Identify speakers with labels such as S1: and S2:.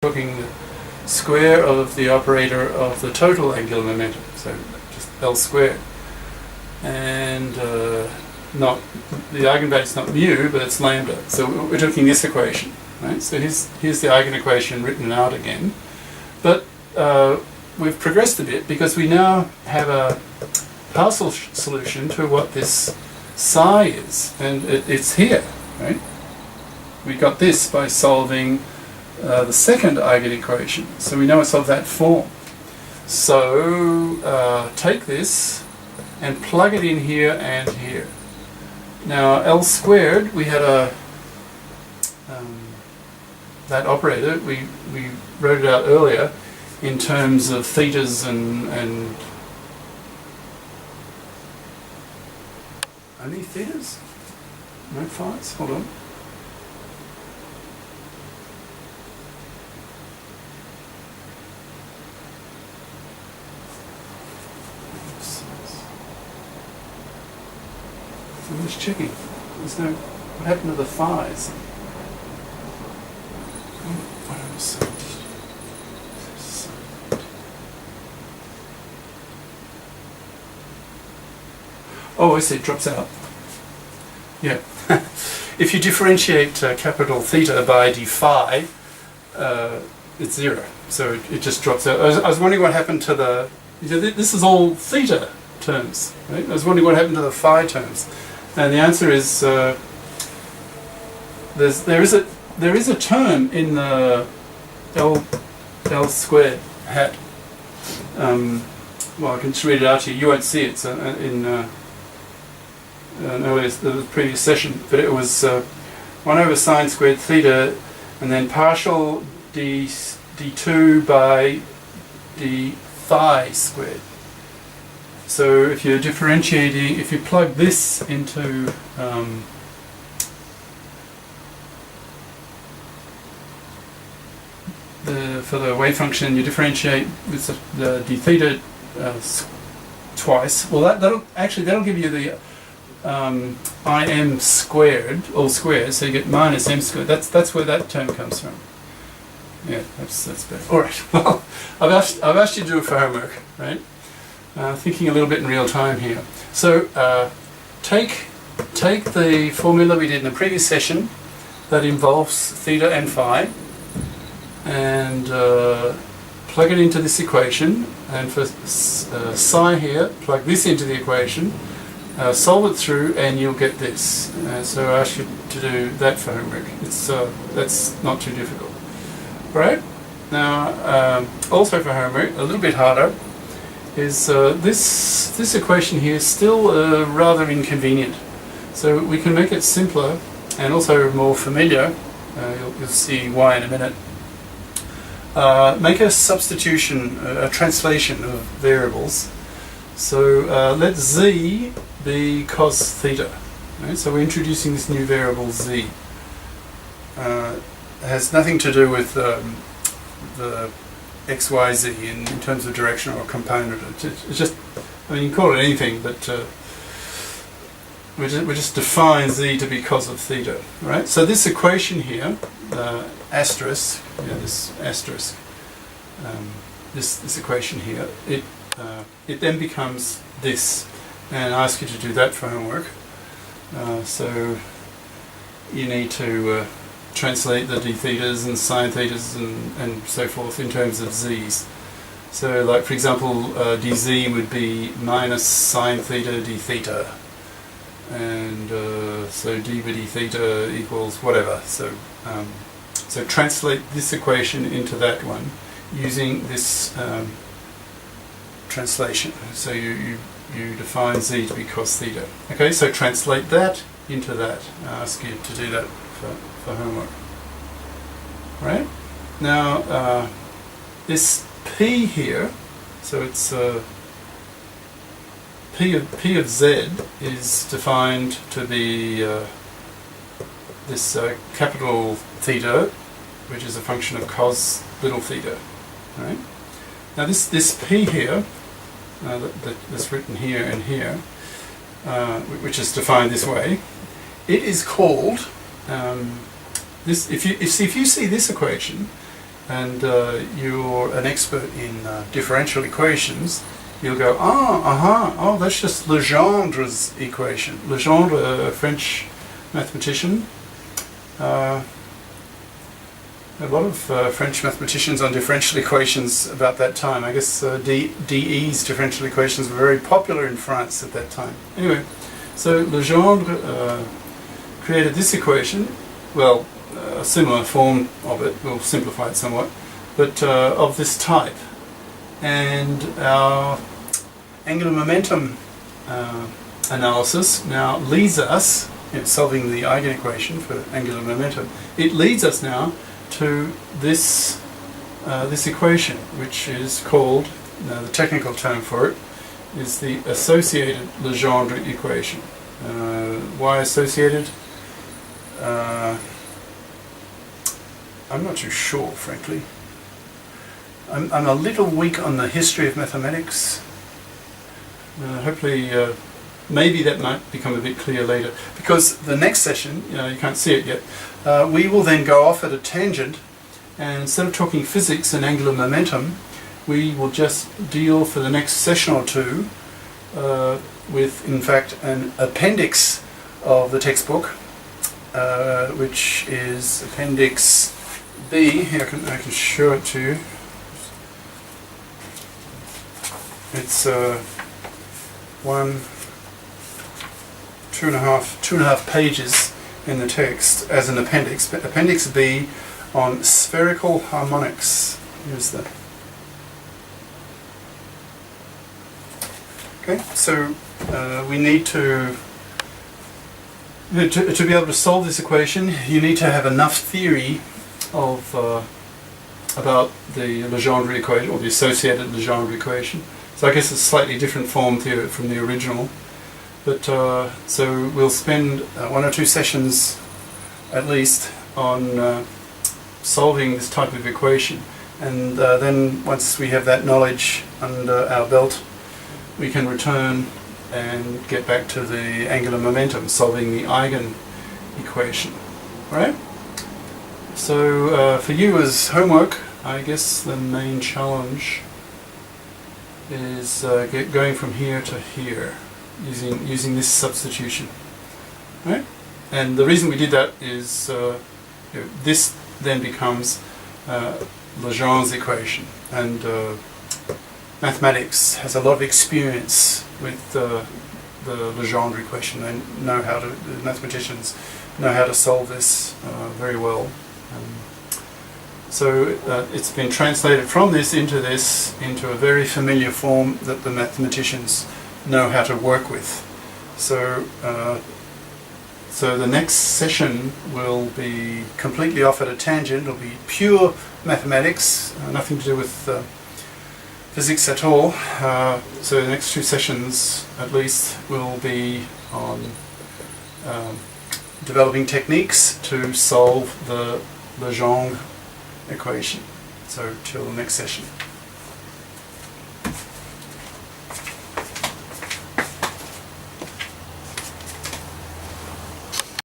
S1: talking the square of the operator of the total angular momentum, so just L squared. And not the eigenvalue is not mu, but it's lambda. So we're taking this equation, right? So here's the eigenequation written out again. But we've progressed a bit because we now have a partial solution to what this psi is, and it's here, right? We got this by solving the second eigenequation, so we know it's of that form. So take this and plug it in here and here. Now L squared, we had a that operator, we wrote it out earlier in terms of thetas and only thetas? No phis? Hold on. I'm just checking. There's no. What happened to the phis? Oh, I see. It drops out. Yeah. If you differentiate capital theta by d phi, it's 0. So it just drops out. I was wondering what happened to the. This is all theta terms, right? I was wondering what happened to the phi terms. And the answer is there is a term in the L squared hat. Well, I can just read it out to you. You won't see it. So in the previous session, but it was 1 over sine squared theta, and then partial d2 by d phi squared. So if you're differentiating, if you plug this into for the wave function, you differentiate with the d theta twice. Well, that'll give you the im squared, all squared. So you get minus m squared. That's where that term comes from. Yeah, that's better. All right. Well, I've asked you to do it for homework, right? Thinking a little bit in real time here. So take the formula we did in the previous session that involves theta and phi, and plug it into this equation. And for psi here, plug this into the equation, solve it through, and you'll get this. So I ask you to do that for homework. That's not too difficult. All right. Now, also for homework, a little bit harder, is this equation here is still rather inconvenient. So we can make it simpler and also more familiar. You'll see why in a minute. Make a substitution, a translation of variables. So let z be cos theta. Right? So we're introducing this new variable z. It has nothing to do with the XYZ in terms of direction or component. It's just, I mean, you can call it anything, but we just define z to be cos of theta, right? So this equation here, asterisk, this asterisk, this equation here, it then becomes this, and I ask you to do that for homework. So you need to translate the d thetas and sine thetas and so forth in terms of z's. So like for example dz would be minus sine theta d theta, and so d by d theta equals whatever. So so translate this equation into that one using this translation. So you define z to be cos theta. Okay, so translate that into that. I ask you to do that for homework. Right? Now, this p here, so it's p of z is defined to be this capital theta, which is a function of cos little theta. Right? Now this p here, that's written here and here, which is defined this way, it is called this. If you see this equation, and you're an expert in differential equations, you'll go, oh, that's just Legendre's equation. Legendre, a French mathematician. A lot of French mathematicians on differential equations about that time. I guess DE's differential equations were very popular in France at that time. Anyway, so Legendre created this equation, well, a similar form of it, we'll simplify it somewhat, but of this type. And our angular momentum analysis now leads us, in solving the eigenequation for angular momentum, it leads us now to this this equation, which is called, the technical term for it is the associated Legendre equation. Why associated? I'm not too sure, frankly. I'm a little weak on the history of mathematics. Hopefully, maybe that might become a bit clear later, because the next session, you can't see it yet, we will then go off at a tangent, and instead of talking physics and angular momentum, we will just deal for the next session or two with, in fact, an appendix of the textbook, which is Appendix B. Here I can show it to you. It's two and a half pages in the text as an appendix. Appendix B on spherical harmonics. Here's the. Okay, so we need to be able to solve this equation. You need to have enough theory of about the Legendre equation, or the associated Legendre equation. So I guess it's a slightly different form from the original. But so we'll spend 1 or 2 sessions at least on solving this type of equation, and then once we have that knowledge under our belt, we can return and get back to the angular momentum, solving the eigen equation. Alright? So for you as homework, I guess the main challenge is going from here to here, using this substitution. Right? And the reason we did that is this then becomes Legendre's equation, and mathematics has a lot of experience with the Legendre equation. They know how to, the mathematicians know how to solve this very well. So it's been translated from this into a very familiar form that the mathematicians know how to work with. So so the next session will be completely off at a tangent. It'll be pure mathematics, nothing to do with physics at all. So the next 2 sessions at least will be on developing techniques to solve the Legendre equation. So till the next session.